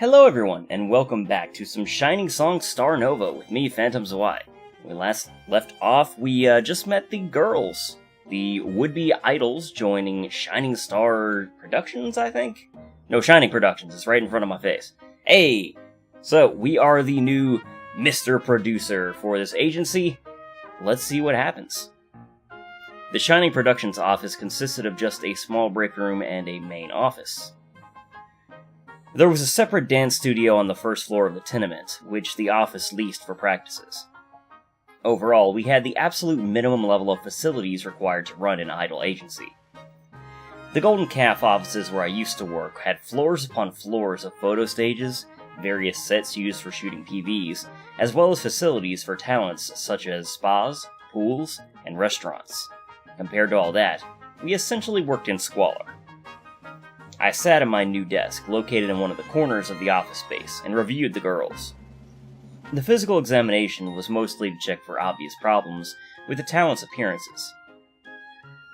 Hello everyone, and welcome back to some Shining Song Starnova with me, Phantom Zwei. When we last left off, we just met the girls. The would-be idols joining Shining Star Productions, I think? No, Shining Productions, it's right in front of my face. Hey! So, we are the new Mr. Producer for this agency. Let's see what happens. The Shining Productions office consisted of just a small break room and a main office. There was a separate dance studio on the first floor of the tenement, which the office leased for practices. Overall, we had the absolute minimum level of facilities required to run an idol agency. The Golden Calf offices where I used to work had floors upon floors of photo stages, various sets used for shooting PVs, as well as facilities for talents such as spas, pools, and restaurants. Compared to all that, we essentially worked in squalor. I sat at my new desk, located in one of the corners of the office space, and reviewed the girls. The physical examination was mostly to check for obvious problems with the talents' appearances.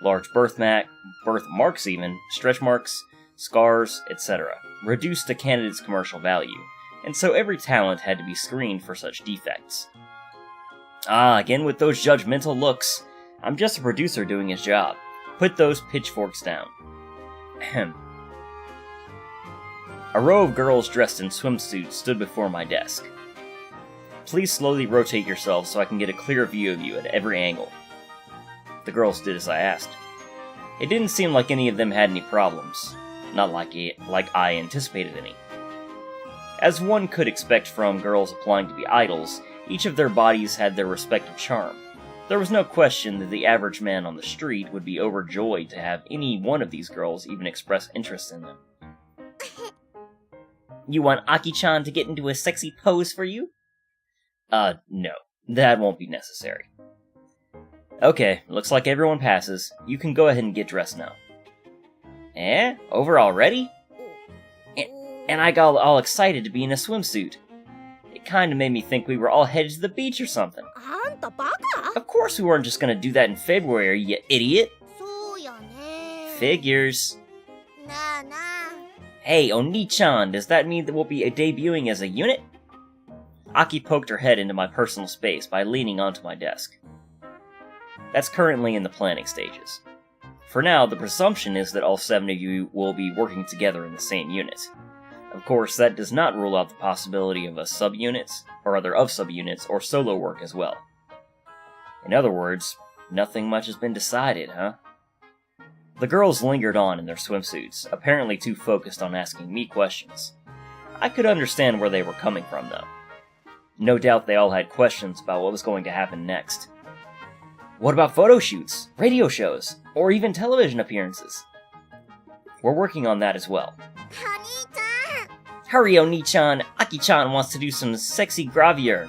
Large birthmarks even, stretch marks, scars, etc., reduced a candidate's commercial value, and so every talent had to be screened for such defects. Again with those judgmental looks. I'm just a producer doing his job. Put those pitchforks down. Ahem. A row of girls dressed in swimsuits stood before my desk. Please slowly rotate yourselves so I can get a clear view of you at every angle. The girls did as I asked. It didn't seem like any of them had any problems. Not like I anticipated any. As one could expect from girls applying to be idols, each of their bodies had their respective charm. There was no question that the average man on the street would be overjoyed to have any one of these girls even express interest in them. You want Aki-chan to get into a sexy pose for you? No. That won't be necessary. Okay, looks like everyone passes. You can go ahead and get dressed now. Eh? Over already? And I got all excited to be in a swimsuit. It kinda made me think we were all headed to the beach or something. Of course we weren't just gonna do that in February, you idiot! Figures. Hey, Oni-chan, does that mean that we'll be debuting as a unit? Aki poked her head into my personal space by leaning onto my desk. That's currently in the planning stages. For now, the presumption is that all 7 of you will be working together in the same unit. Of course, that does not rule out the possibility of subunits or solo work as well. In other words, nothing much has been decided, huh? The girls lingered on in their swimsuits, apparently too focused on asking me questions. I could understand where they were coming from, though. No doubt they all had questions about what was going to happen next. What about photo shoots, radio shows, or even television appearances? We're working on that as well. Hurry, Oni-chan! Aki-chan wants to do some sexy gravure!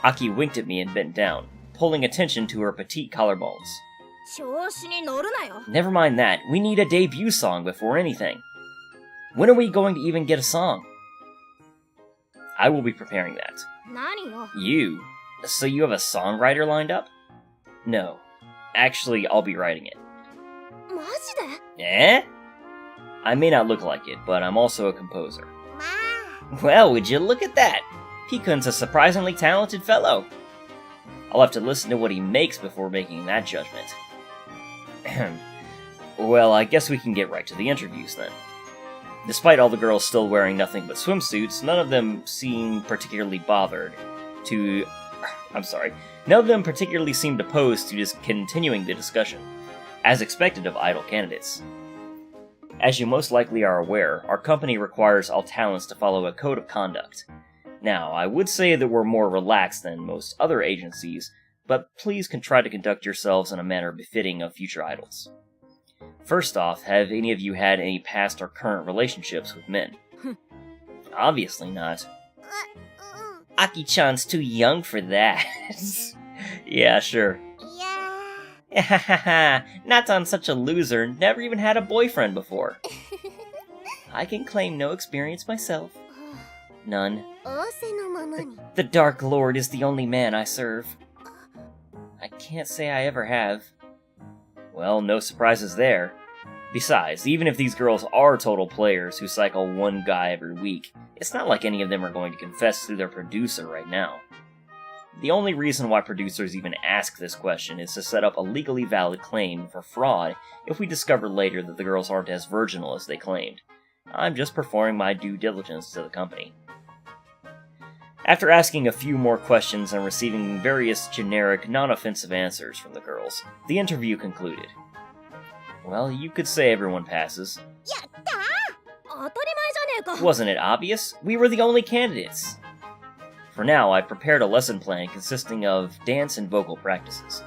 Aki winked at me and bent down, pulling attention to her petite collarbones. Never mind that, we need a debut song before anything. When are we going to even get a song? I will be preparing that. You? So you have a songwriter lined up? No. Actually, I'll be writing it. Eh? I may not look like it, but I'm also a composer. Well, would you look at that? Pikun's a surprisingly talented fellow. I'll have to listen to what he makes before making that judgment. Well, I guess we can get right to the interviews then. Despite all the girls still wearing nothing but swimsuits, none of them seemed particularly seemed opposed to just continuing the discussion, as expected of idol candidates. As you most likely are aware, our company requires all talents to follow a code of conduct. Now, I would say that we're more relaxed than most other agencies, but please try to conduct yourselves in a manner befitting of future idols. First off, have any of you had any past or current relationships with men? Obviously not. Aki-chan's too young for that. Yeah, sure. Yeah. Not on such a loser, never even had a boyfriend before. I can claim no experience myself. None. The Dark Lord is the only man I serve. I can't say I ever have. Well, no surprises there. Besides, even if these girls are total players who cycle one guy every week, it's not like any of them are going to confess to their producer right now. The only reason why producers even ask this question is to set up a legally valid claim for fraud if we discover later that the girls aren't as virginal as they claimed. I'm just performing my due diligence to the company. After asking a few more questions and receiving various generic, non-offensive answers from the girls, the interview concluded. Well, you could say everyone passes. Wasn't it obvious? We were the only candidates. For now, I've prepared a lesson plan consisting of dance and vocal practices.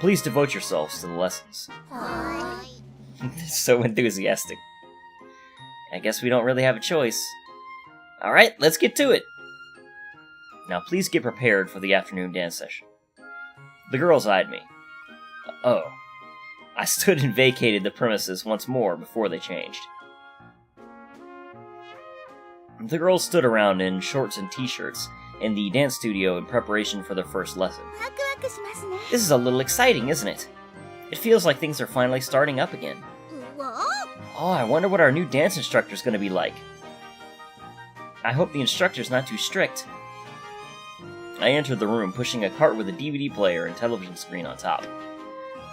Please devote yourselves to the lessons. So enthusiastic. I guess we don't really have a choice. Alright, let's get to it! Now please get prepared for the afternoon dance session. The girls eyed me. Oh. I stood and vacated the premises once more before they changed. The girls stood around in shorts and t-shirts in the dance studio in preparation for their first lesson. This is a little exciting, isn't it? It feels like things are finally starting up again. Oh, I wonder what our new dance instructor's gonna be like. I hope the instructor's not too strict. I entered the room, pushing a cart with a DVD player and television screen on top.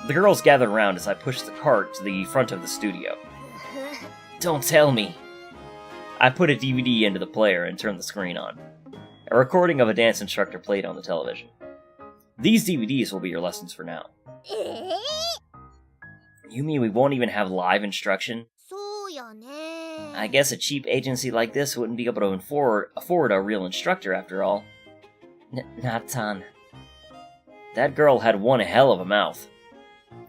The girls gathered around as I pushed the cart to the front of the studio. Don't tell me. I put a DVD into the player and turned the screen on. A recording of a dance instructor played on the television. These DVDs will be your lessons for now. You mean we won't even have live instruction? I guess a cheap agency like this wouldn't be able to afford a real instructor after all. Nathan. That girl had one hell of a mouth.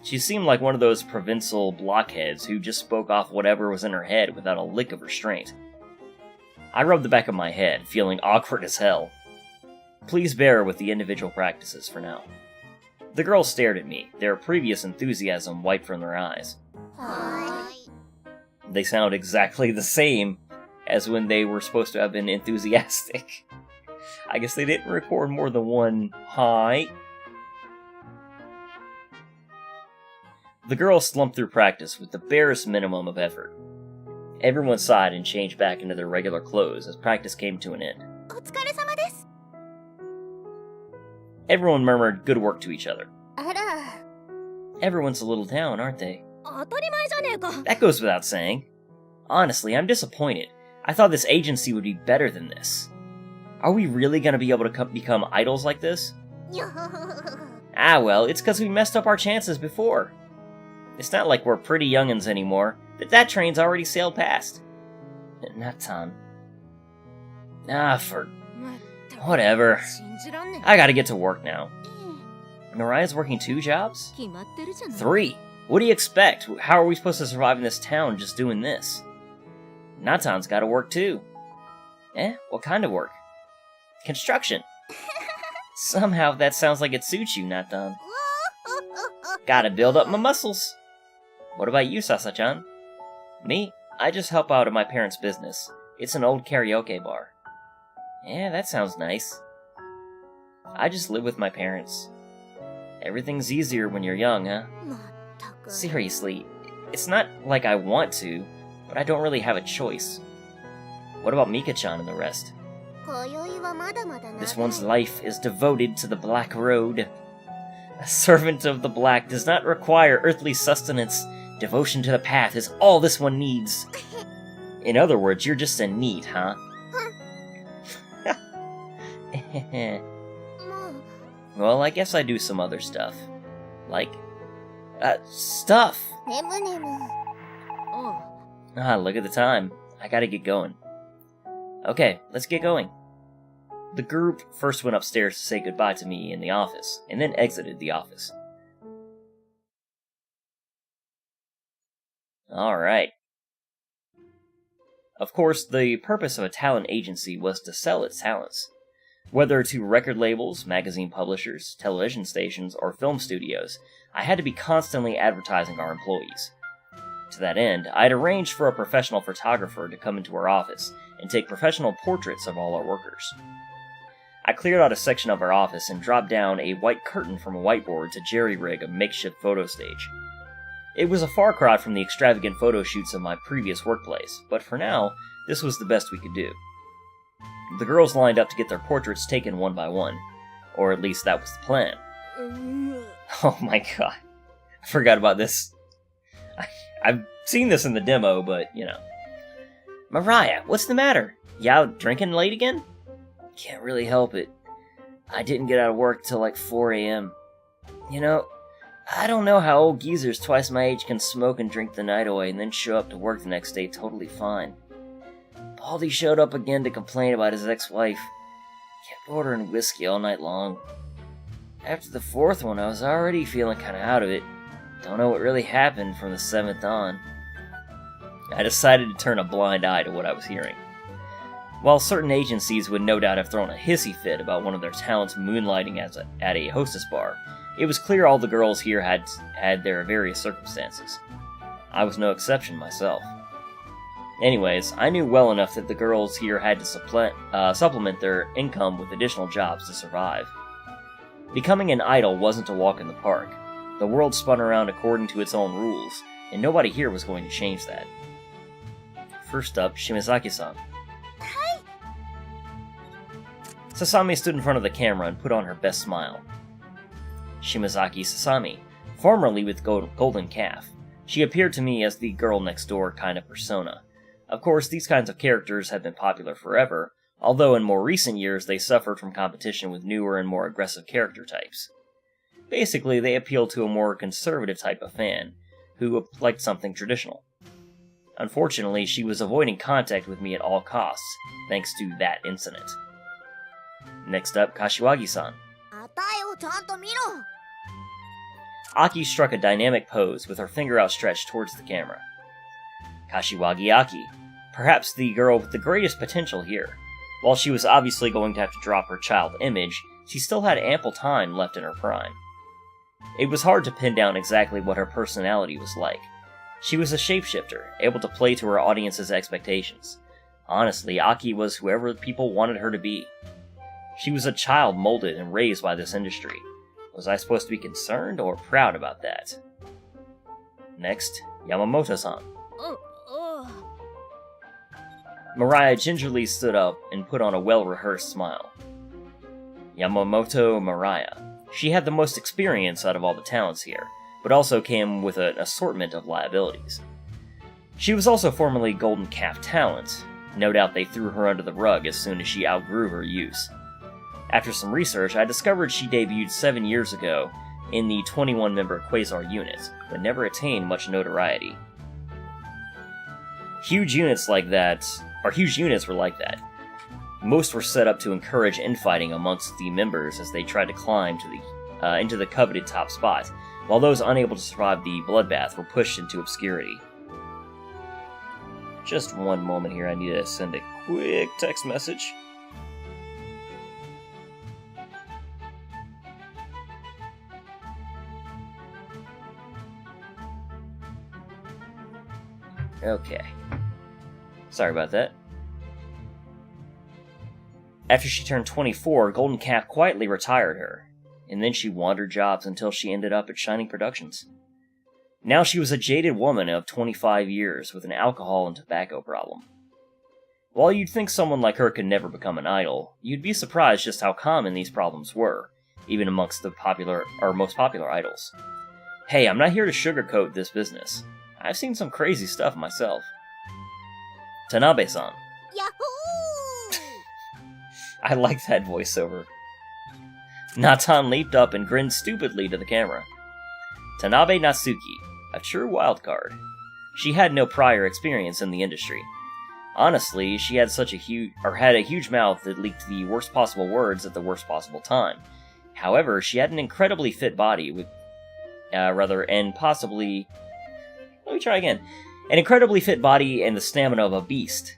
She seemed like one of those provincial blockheads who just spoke off whatever was in her head without a lick of restraint. I rubbed the back of my head, feeling awkward as hell. Please bear with the individual practices for now. The girls stared at me, their previous enthusiasm wiped from their eyes. Hi. They sound exactly the same as when they were supposed to have been enthusiastic. I guess they didn't record more than one hi. The girls slumped through practice with the barest minimum of effort. Everyone sighed and changed back into their regular clothes as practice came to an end. Everyone murmured good work to each other. Everyone's a little down, aren't they? That goes without saying. Honestly, I'm disappointed. I thought this agency would be better than this. Are we really going to be able to become idols like this? Well, it's because we messed up our chances before. It's not like we're pretty young'uns anymore. That train's already sailed past. Nathan. Whatever. I gotta get to work now. Naraya's working 2 jobs? 3. What do you expect? How are we supposed to survive in this town just doing this? Natan's gotta work too. What kind of work? Construction. Somehow that sounds like it suits you, Nathan. Gotta build up my muscles. What about you, Sasa-chan? Me? I just help out at my parents' business. It's an old karaoke bar. Yeah, that sounds nice. I just live with my parents. Everything's easier when you're young, huh? Seriously, it's not like I want to, but I don't really have a choice. What about Mika-chan and the rest? This one's life is devoted to the Black Road. A servant of the Black does not require earthly sustenance. Devotion to the path is all this one needs. In other words, you're just a NEET, huh? Well, I guess I do some other stuff. Like, stuff! Look at the time. I gotta get going. Okay, let's get going. The group first went upstairs to say goodbye to me in the office, and then exited the office. Alright. Of course, the purpose of a talent agency was to sell its talents. Whether to record labels, magazine publishers, television stations, or film studios, I had to be constantly advertising our employees. To that end, I had arranged for a professional photographer to come into our office and take professional portraits of all our workers. I cleared out a section of our office and dropped down a white curtain from a whiteboard to jerry-rig a makeshift photo stage. It was a far cry from the extravagant photo shoots of my previous workplace, but for now, this was the best we could do. The girls lined up to get their portraits taken one by one, or at least that was the plan. Oh my god, I forgot about this. I've seen this in the demo, but, you know. Mariah, what's the matter? You out drinking late again? Can't really help it. I didn't get out of work till like 4 a.m. You know, I don't know how old geezers twice my age can smoke and drink the night away and then show up to work the next day totally fine. Baldy showed up again to complain about his ex-wife. Kept ordering whiskey all night long. After the fourth one, I was already feeling kinda out of it. Don't know what really happened from the seventh on. I decided to turn a blind eye to what I was hearing. While certain agencies would no doubt have thrown a hissy fit about one of their talents moonlighting at a hostess bar, it was clear all the girls here had their various circumstances. I was no exception myself. Anyways, I knew well enough that the girls here had to supplement their income with additional jobs to survive. Becoming an idol wasn't a walk in the park. The world spun around according to its own rules, and nobody here was going to change that. First up, Shimazaki-san. Hi. Sasami stood in front of the camera and put on her best smile. Shimazaki Sasami, formerly with Golden Calf. She appeared to me as the girl next door kind of persona. Of course, these kinds of characters have been popular forever, although in more recent years they suffered from competition with newer and more aggressive character types. Basically, they appeal to a more conservative type of fan, who liked something traditional. Unfortunately, she was avoiding contact with me at all costs, thanks to that incident. Next up, Kashiwagi-san. Aki struck a dynamic pose with her finger outstretched towards the camera. Kashiwagi Aki, perhaps the girl with the greatest potential here. While she was obviously going to have to drop her child image, she still had ample time left in her prime. It was hard to pin down exactly what her personality was like. She was a shapeshifter, able to play to her audience's expectations. Honestly, Aki was whoever people wanted her to be. She was a child molded and raised by this industry. Was I supposed to be concerned or proud about that? Next, Yamamoto-san. Mariah gingerly stood up and put on a well-rehearsed smile. Yamamoto Mariah. She had the most experience out of all the talents here, but also came with an assortment of liabilities. She was also formerly Golden Calf talent. No doubt they threw her under the rug as soon as she outgrew her use. After some research, I discovered she debuted 7 years ago in the 21-member Quasar unit, but never attained much notoriety. Huge units were like that. Most were set up to encourage infighting amongst the members as they tried to climb to into the coveted top spot, while those unable to survive the bloodbath were pushed into obscurity. Just one moment here, I need to send a quick text message. Okay. Sorry about that. After she turned 24, Golden Calf quietly retired her, and then she wandered jobs until she ended up at Shining Productions. Now she was a jaded woman of 25 years with an alcohol and tobacco problem. While you'd think someone like her could never become an idol, you'd be surprised just how common these problems were, even amongst the most popular idols. Hey, I'm not here to sugarcoat this business. I've seen some crazy stuff myself. Tanabe-san. Yahoo! I like that voiceover. Natan leaped up and grinned stupidly to the camera. Tanabe Natsuki, a true wildcard. She had no prior experience in the industry. Honestly, she had had a huge mouth that leaked the worst possible words at the worst possible time. However, she had an incredibly fit body An incredibly fit body and the stamina of a beast.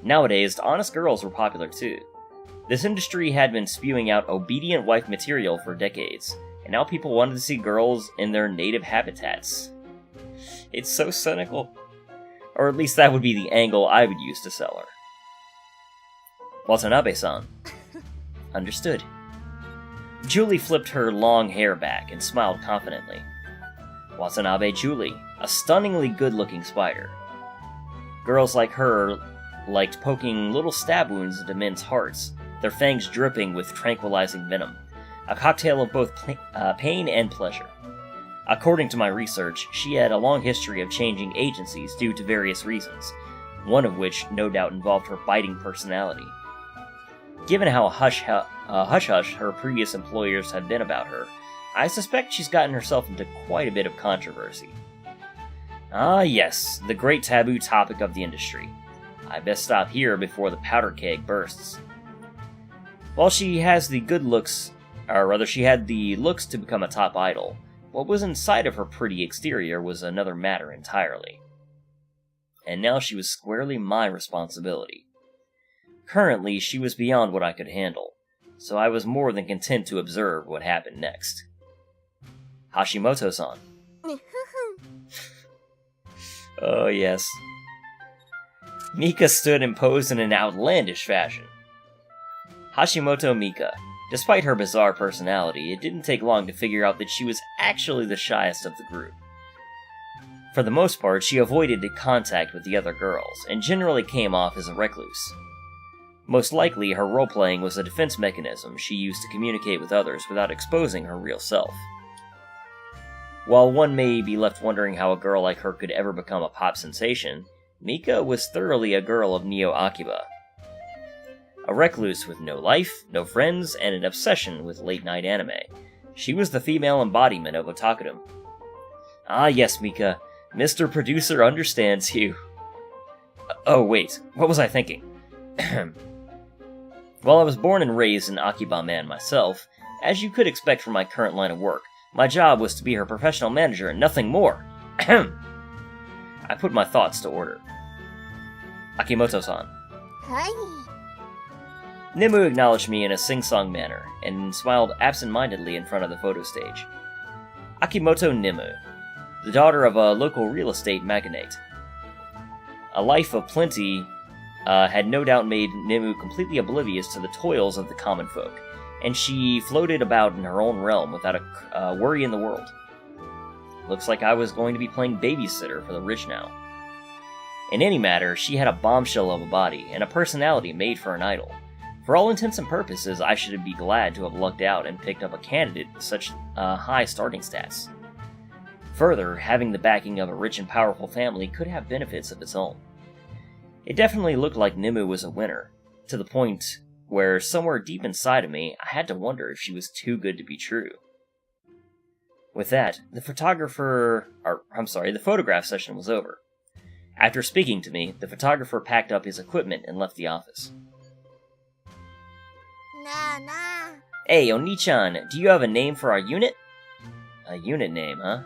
Nowadays, honest girls were popular too. This industry had been spewing out obedient wife material for decades, and now people wanted to see girls in their native habitats. It's so cynical. Or at least that would be the angle I would use to sell her. Watanabe-san. Understood. Julie flipped her long hair back and smiled confidently. Watanabe Julie, a stunningly good-looking spider. Girls like her liked poking little stab wounds into men's hearts, their fangs dripping with tranquilizing venom, a cocktail of both pain and pleasure. According to my research, she had a long history of changing agencies due to various reasons, one of which no doubt involved her biting personality. Given how hush-hush her previous employers had been about her, I suspect she's gotten herself into quite a bit of controversy. Ah yes, the great taboo topic of the industry. I best stop here before the powder keg bursts. While she has the good looks, or rather she had the looks to become a top idol, what was inside of her pretty exterior was another matter entirely. And now she was squarely my responsibility. Currently, she was beyond what I could handle, so I was more than content to observe what happened next. Hashimoto-san. Oh yes. Mika stood and posed in an outlandish fashion. Hashimoto Mika. Despite her bizarre personality, it didn't take long to figure out that she was actually the shyest of the group. For the most part, she avoided contact with the other girls, and generally came off as a recluse. Most likely, her role-playing was a defense mechanism she used to communicate with others without exposing her real self. While one may be left wondering how a girl like her could ever become a pop sensation, Mika was thoroughly a girl of Neo-Akiba. A recluse with no life, no friends, and an obsession with late-night anime. She was the female embodiment of otakudom. Ah yes, Mika, Mr. Producer understands you. Oh wait, what was I thinking? While I was born and raised an Akiba man myself, as you could expect from my current line of work, my job was to be her professional manager and nothing more. I put my thoughts to order. Akimoto-san. Hi. Nimue acknowledged me in a sing-song manner, and smiled absent-mindedly in front of the photo stage. Akimoto Nimue, the daughter of a local real estate magnate. A life of plenty had no doubt made Nimue completely oblivious to the toils of the common folk, and she floated about in her own realm without a worry in the world. Looks like I was going to be playing babysitter for the rich now. In any matter, she had a bombshell of a body, and a personality made for an idol. For all intents and purposes, I should be glad to have lucked out and picked up a candidate with such high starting stats. Further, having the backing of a rich and powerful family could have benefits of its own. It definitely looked like Nimue was a winner, to the point where somewhere deep inside of me, I had to wonder if she was too good to be true. With that, the photograph session was over. After speaking to me, the photographer packed up his equipment and left the office. Nah. Hey, Oni-chan, do you have a name for our unit? A unit name, huh?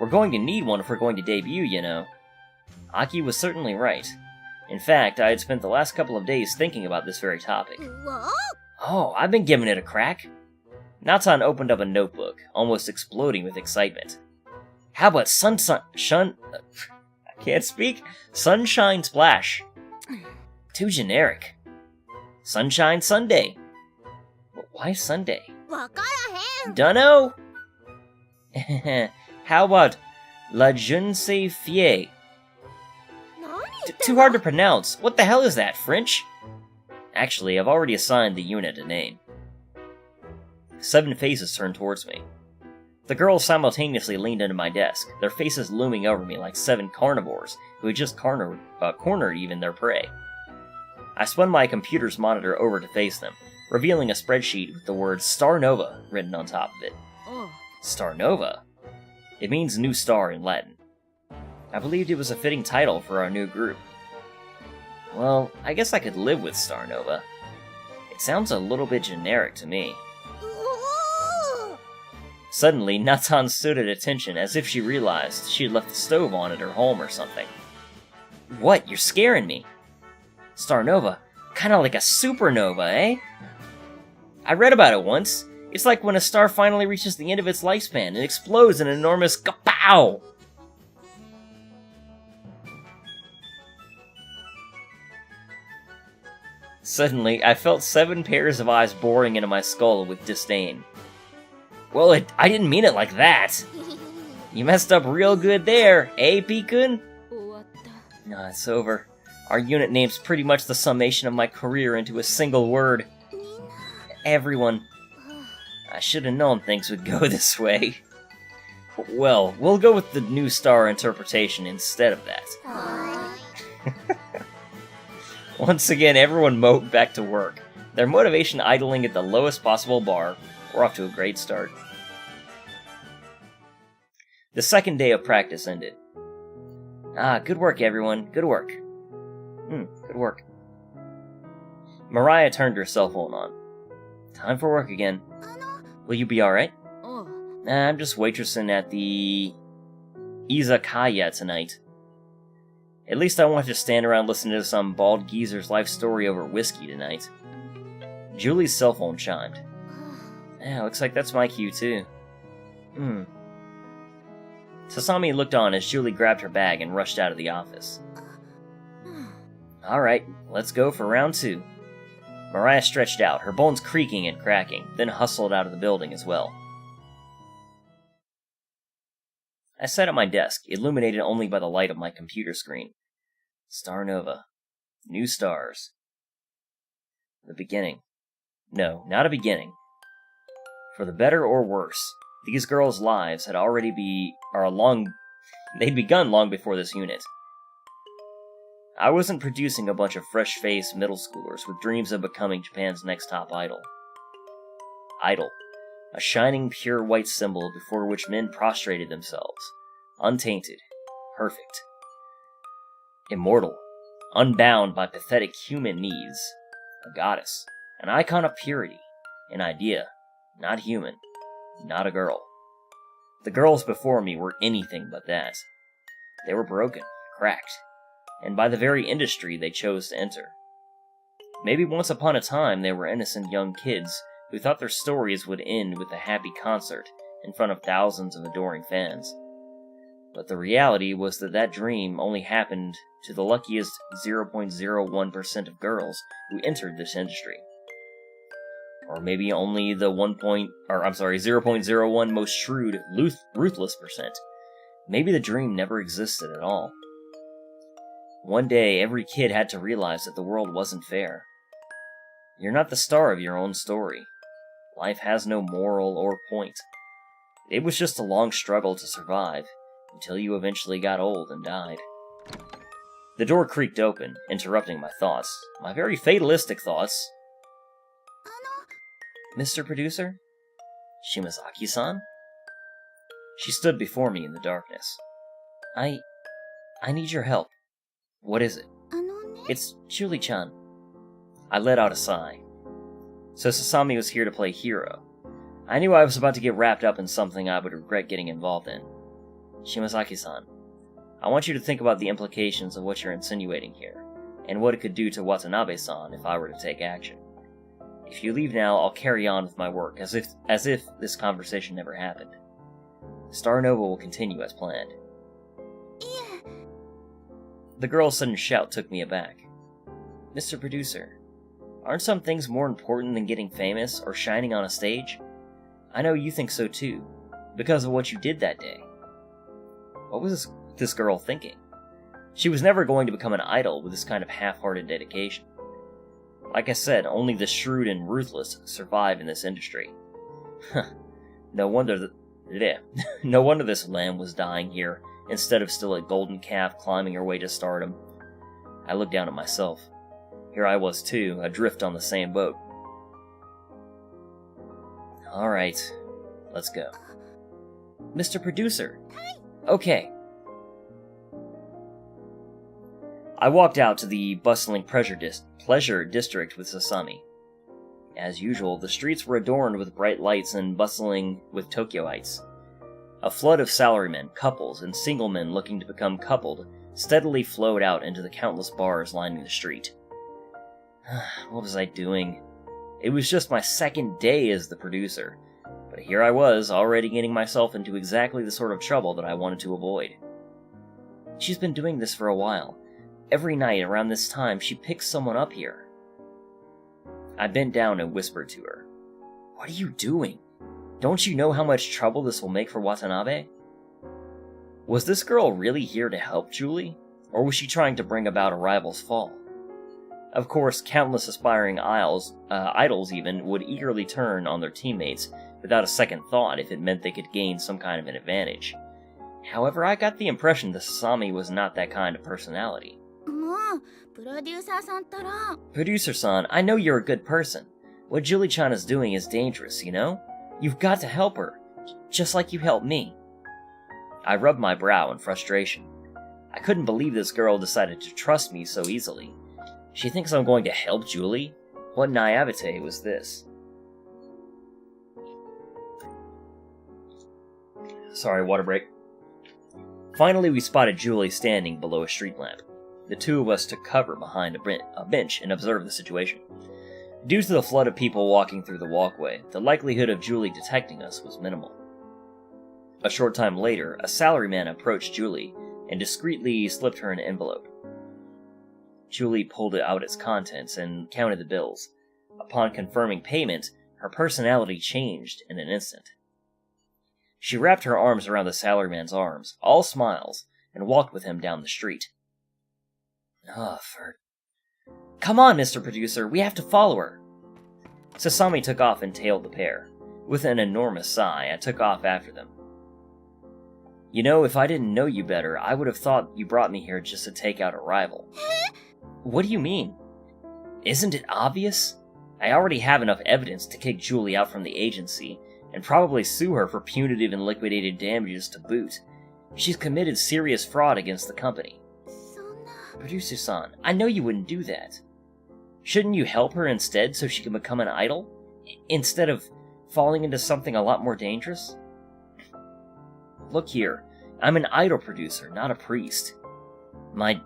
We're going to need one if we're going to debut, you know. Aki was certainly right. In fact, I had spent the last couple of days thinking about this very topic. What? Oh, I've been giving it a crack. Natan opened up a notebook, almost exploding with excitement. How about I can't speak? Sunshine Splash. Too generic. Sunshine Sunday. Why Sunday? わからへん。 Dunno? How about La Jeune Fille? 何言って Too hard to pronounce. What the hell is that, French? Actually, I've already assigned the unit a name. 7 faces turned towards me. The girls simultaneously leaned into my desk, their faces looming over me like 7 carnivores who had just cornered even their prey. I spun my computer's monitor over to face them, revealing a spreadsheet with the word Starnova written on top of it. Oh. Starnova? It means new star in Latin. I believed it was a fitting title for our new group. Well, I guess I could live with Starnova. It sounds a little bit generic to me. Ooh. Suddenly, Natan stood at attention as if she realized she had left the stove on at her home or something. What? You're scaring me. Starnova? Kinda like a supernova, eh? I read about it once. It's like when a star finally reaches the end of its lifespan and explodes in an enormous kapow! Suddenly, I felt 7 pairs of eyes boring into my skull with disdain. Well, I didn't mean it like that! You messed up real good there, eh, Pikun? Nah, it's over. Our unit name's pretty much the summation of my career into a single word. Everyone. I should have known things would go this way. Well, we'll go with the new star interpretation instead of that. Once again, everyone moped back to work, their motivation idling at the lowest possible bar. We're off to a great start. The second day of practice ended. Good work, everyone. Good work. Good work. Mariah turned her cell phone on. Time for work again. Will you be alright? I'm just waitressing at the izakaya tonight. At least I want to stand around listening to some bald geezer's life story over whiskey tonight. Julie's cell phone chimed. Looks like that's my cue too. Sasami looked on as Julie grabbed her bag and rushed out of the office. Alright, let's go for round 2. Mariah stretched out, her bones creaking and cracking, then hustled out of the building as well. I sat at my desk, illuminated only by the light of my computer screen. Starnova. New stars. The beginning. No, not a beginning. For the better or worse, these girls' lives had they'd begun long before this unit. I wasn't producing a bunch of fresh-faced middle schoolers with dreams of becoming Japan's next top idol. Idol. A shining, pure white symbol before which men prostrated themselves. Untainted. Perfect. Immortal. Unbound by pathetic human needs. A goddess. An icon of purity. An idea. Not human. Not a girl. The girls before me were anything but that. They were broken. Cracked. And by the very industry they chose to enter. Maybe once upon a time they were innocent young kids who thought their stories would end with a happy concert in front of thousands of adoring fans. But the reality was that dream only happened to the luckiest 0.01% of girls who entered this industry. Or maybe only the 0.01 most shrewd, ruthless percent. Maybe the dream never existed at all. One day, every kid had to realize that the world wasn't fair. You're not the star of your own story. Life has no moral or point. It was just a long struggle to survive, until you eventually got old and died. The door creaked open, interrupting my thoughts. My very fatalistic thoughts. Mr. Producer? Shimazaki-san? She stood before me in the darkness. I need your help. What is it? It's Julie-chan. I let out a sigh. So Sasami was here to play hero. I knew I was about to get wrapped up in something I would regret getting involved in. Shimazaki-san, I want you to think about the implications of what you're insinuating here, and what it could do to Watanabe-san if I were to take action. If you leave now, I'll carry on with my work, as if this conversation never happened. Starnova will continue as planned. The girl's sudden shout took me aback. Mr. Producer, aren't some things more important than getting famous or shining on a stage? I know you think so too, because of what you did that day. What was this girl thinking? She was never going to become an idol with this kind of half-hearted dedication. Like I said, only the shrewd and ruthless survive in this industry. No wonder this lamb was dying here, instead of still a golden calf climbing her way to stardom. I looked down at myself. Here I was too, adrift on the same boat. Alright, let's go. Mr. Producer! Okay. I walked out to the bustling pleasure district with Sasami. As usual, the streets were adorned with bright lights and bustling with Tokyoites. A flood of salarymen, couples, and single men looking to become coupled steadily flowed out into the countless bars lining the street. What was I doing? It was just my second day as the producer, but here I was, already getting myself into exactly the sort of trouble that I wanted to avoid. She's been doing this for a while. Every night around this time, she picks someone up here. I bent down and whispered to her, "What are you doing? Don't you know how much trouble this will make for Watanabe?" Was this girl really here to help Julie? Or was she trying to bring about a rival's fall? Of course, countless aspiring idols even, would eagerly turn on their teammates without a second thought if it meant they could gain some kind of an advantage. However, I got the impression that Sasami was not that kind of personality. Producer-san, I know you're a good person. What Julie-chan is doing is dangerous, you know? You've got to help her, just like you helped me. I rubbed my brow in frustration. I couldn't believe this girl decided to trust me so easily. She thinks I'm going to help Julie? What naivete was this? Sorry, water break. Finally, we spotted Julie standing below a street lamp. The two of us took cover behind a bench and observed the situation. Due to the flood of people walking through the walkway, the likelihood of Julie detecting us was minimal. A short time later, a salaryman approached Julie and discreetly slipped her an envelope. Julie pulled out its contents and counted the bills. Upon confirming payment, her personality changed in an instant. She wrapped her arms around the salaryman's arms, all smiles, and walked with him down the street. Come on, Mr. Producer, we have to follow her! Sasami took off and tailed the pair. With an enormous sigh, I took off after them. You know, if I didn't know you better, I would have thought you brought me here just to take out a rival. What do you mean? Isn't it obvious? I already have enough evidence to kick Julie out from the agency, and probably sue her for punitive and liquidated damages to boot. She's committed serious fraud against the company. Producer-san, I know you wouldn't do that. Shouldn't you help her instead so she can become an idol? Instead of falling into something a lot more dangerous? Look here, I'm an idol producer, not a priest. I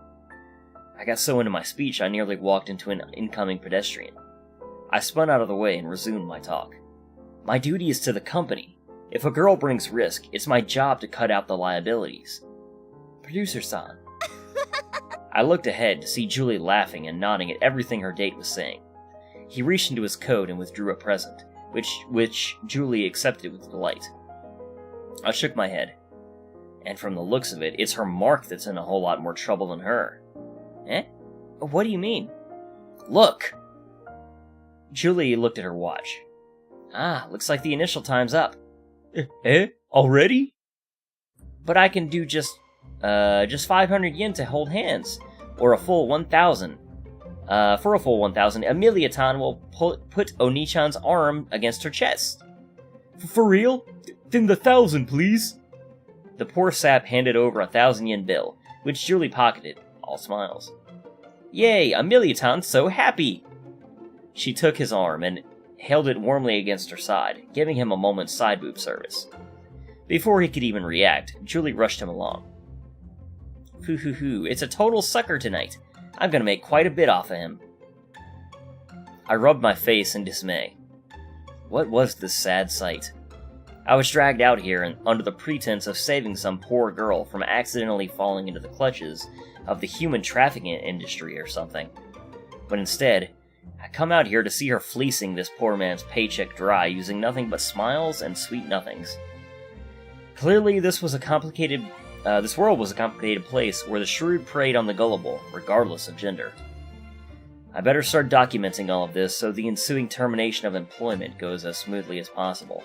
got so into my speech I nearly walked into an incoming pedestrian. I spun out of the way and resumed my talk. My duty is to the company. If a girl brings risk, it's my job to cut out the liabilities. Producer-san. I looked ahead to see Julie laughing and nodding at everything her date was saying. He reached into his coat and withdrew a present, which Julie accepted with delight. I shook my head. And from the looks of it, it's her Mark that's in a whole lot more trouble than her. Eh? What do you mean? Look! Julie looked at her watch. Looks like the initial time's up. Already? But I can do just 500 yen to hold hands, or a full 1,000. For a full 1,000, Amelia-tan will put Oni-chan's arm against her chest. For real? Then the 1,000, please. The poor sap handed over a 1,000 yen bill, which Julie pocketed, all smiles. Yay, Amelia-tan's so happy! She took his arm and held it warmly against her side, giving him a moment's side boob service. Before he could even react, Julie rushed him along. Hoo, it's a total sucker tonight. I'm gonna make quite a bit off of him. I rubbed my face in dismay. What was this sad sight? I was dragged out here and under the pretense of saving some poor girl from accidentally falling into the clutches of the human trafficking industry or something. But instead, I come out here to see her fleecing this poor man's paycheck dry using nothing but smiles and sweet nothings. Clearly, this world was a complicated place where the shrewd preyed on the gullible, regardless of gender. I better start documenting all of this so the ensuing termination of employment goes as smoothly as possible.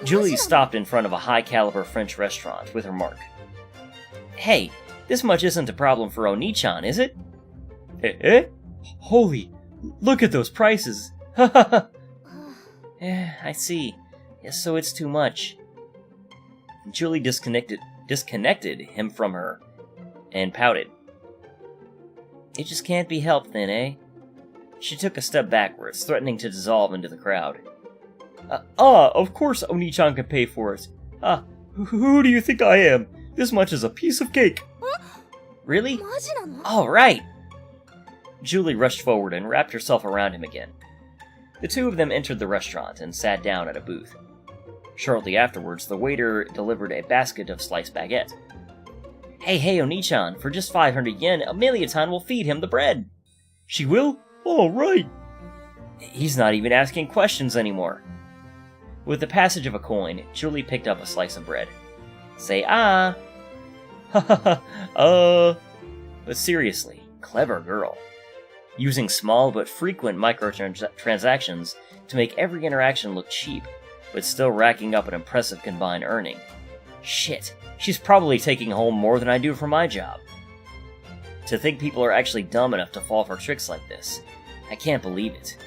Julie stopped in front of a high-caliber French restaurant with her Mark. Hey, this much isn't a problem for Oni-chan, is it? Holy, look at those prices! Ha ha ha! I see. Yes, so it's too much. Julie disconnected him from her, and pouted. It just can't be helped then, eh? She took a step backwards, threatening to dissolve into the crowd. Of course Oni-chan can pay for it. Who do you think I am? This much is a piece of cake. Really? All right. Julie rushed forward and wrapped herself around him again. The two of them entered the restaurant and sat down at a booth. Shortly afterwards, the waiter delivered a basket of sliced baguette. Hey, Oni-chan, for just 500 yen, Amelia-tan will feed him the bread. She will? All right. He's not even asking questions anymore. With the passage of a coin, Julie picked up a slice of bread. Say ah. But seriously, clever girl. Using small but frequent microtransactions to make every interaction look cheap, but still racking up an impressive combined earning. Shit, she's probably taking home more than I do for my job. To think people are actually dumb enough to fall for tricks like this. I can't believe it.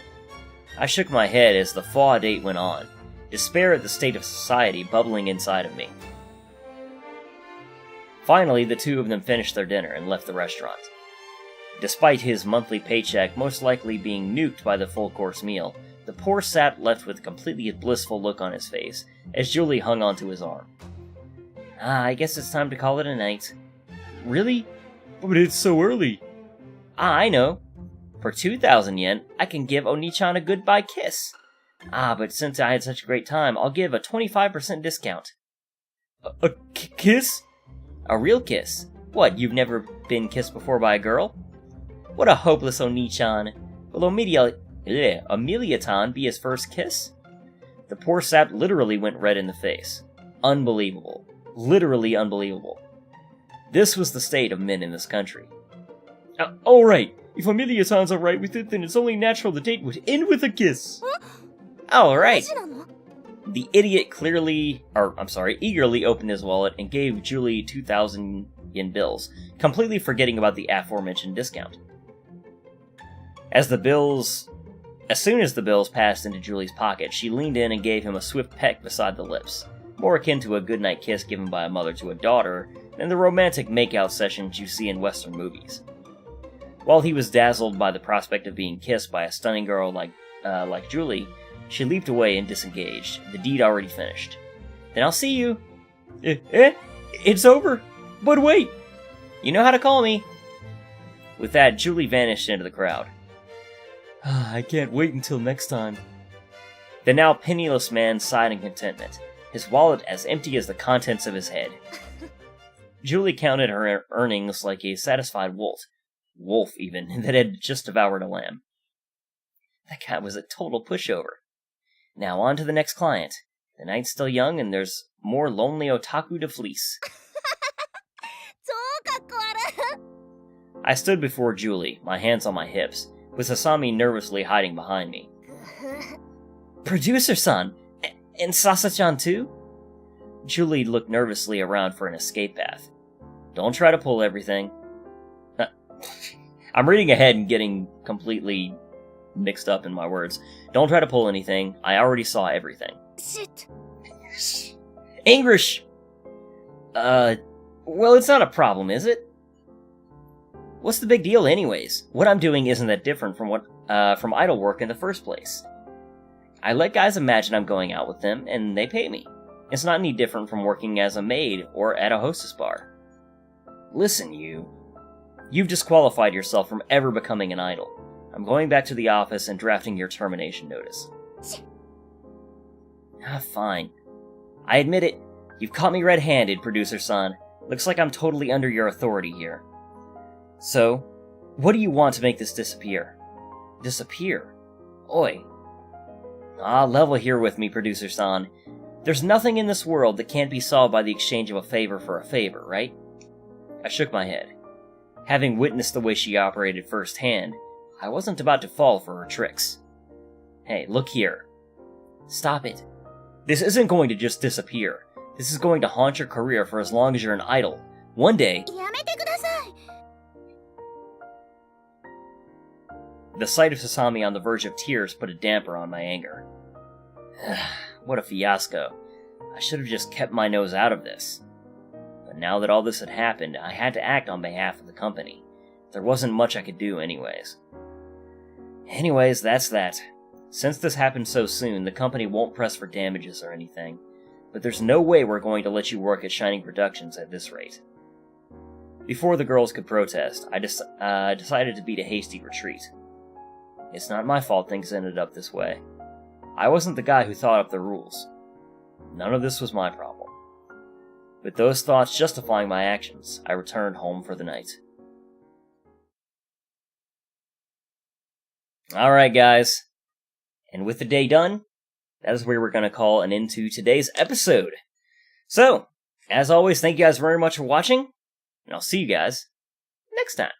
I shook my head as the thaw date went on, despair at the state of society bubbling inside of me. Finally, the two of them finished their dinner and left the restaurant. Despite his monthly paycheck most likely being nuked by the full-course meal, the poor sap left with a completely blissful look on his face as Julie hung onto his arm. I guess it's time to call it a night. Really? But it's so early. I know. For 2,000 yen, I can give Oni-chan a goodbye kiss. But since I had such a great time, I'll give a 25% discount. A kiss? A real kiss. What, you've never been kissed before by a girl? What a hopeless Oni-chan. Will Amelia-tan be his first kiss? The poor sap literally went red in the face. Unbelievable. Literally unbelievable. This was the state of men in this country. Alright, if Amelia-tan's alright with it, then it's only natural the date would end with a kiss. Alright. The idiot eagerly opened his wallet and gave Julie 2,000 yen bills, completely forgetting about the aforementioned discount. As soon as the bills passed into Julie's pocket, she leaned in and gave him a swift peck beside the lips, more akin to a goodnight kiss given by a mother to a daughter than the romantic makeout sessions you see in Western movies. While he was dazzled by the prospect of being kissed by a stunning girl like Julie, she leaped away and disengaged, the deed already finished. Then I'll see you. It's over. But wait! You know how to call me. With that, Julie vanished into the crowd. I can't wait until next time. The now penniless man sighed in contentment, his wallet as empty as the contents of his head. Julie counted her earnings like a satisfied wolf even, that had just devoured a lamb. That guy was a total pushover. Now on to the next client. The night's still young and there's more lonely otaku to fleece. I stood before Julie, my hands on my hips, with Sasami nervously hiding behind me. Producer-san! And Sasa-chan too? Julie looked nervously around for an escape path. Don't try to pull everything. I'm reading ahead and getting completely mixed up in my words. Don't try to pull anything. I already saw everything. Shit. English! Well, it's not a problem, is it? What's the big deal anyways? What I'm doing isn't that different from idol work in the first place. I let guys imagine I'm going out with them, and they pay me. It's not any different from working as a maid or at a hostess bar. Listen, you've disqualified yourself from ever becoming an idol. I'm going back to the office and drafting your termination notice. Fine. I admit it. You've caught me red-handed, producer-san. Looks like I'm totally under your authority here. So, what do you want to make this disappear? Disappear? Oi. Level here with me, producer-san. There's nothing in this world that can't be solved by the exchange of a favor for a favor, right? I shook my head. Having witnessed the way she operated firsthand, I wasn't about to fall for her tricks. Hey, look here. Stop it. This isn't going to just disappear. This is going to haunt your career for as long as you're an idol. One day... The sight of Sasami on the verge of tears put a damper on my anger. What a fiasco. I should have just kept my nose out of this. But now that all this had happened, I had to act on behalf of the company. There wasn't much I could do anyways. Anyways, that's that. Since this happened so soon, the company won't press for damages or anything. But there's no way we're going to let you work at Shining Productions at this rate. Before the girls could protest, I decided to beat a hasty retreat. It's not my fault things ended up this way. I wasn't the guy who thought up the rules. None of this was my problem. With those thoughts justifying my actions, I returned home for the night. Alright guys, and with the day done, that is where we're going to call an end to today's episode. So, as always, thank you guys very much for watching, and I'll see you guys next time.